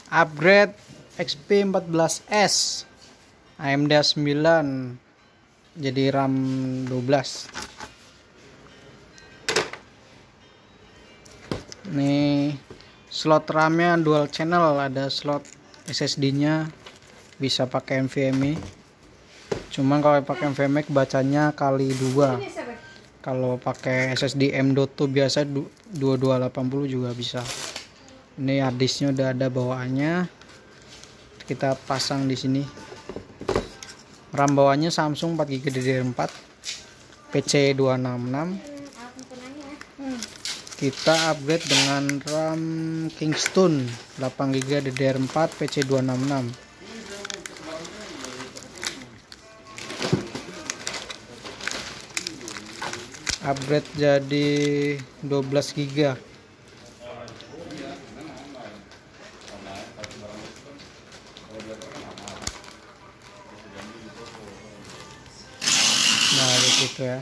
Upgrade XP14S AMD A9 jadi RAM 12. Ini slot RAM-nya dual channel, ada slot SSD-nya, bisa pakai NVMe. Cuman kalau pakai NVMe bacanya kali 2. Kalau pakai SSD M.2 biasa 2280 juga bisa. Ini harddisknya udah ada bawaannya. Kita pasang di sini. RAM bawaannya Samsung 4GB DDR4 PC266. Kita upgrade dengan RAM Kingston 8GB DDR4 PC266. Upgrade jadi 12GB. Nah, begitu ya.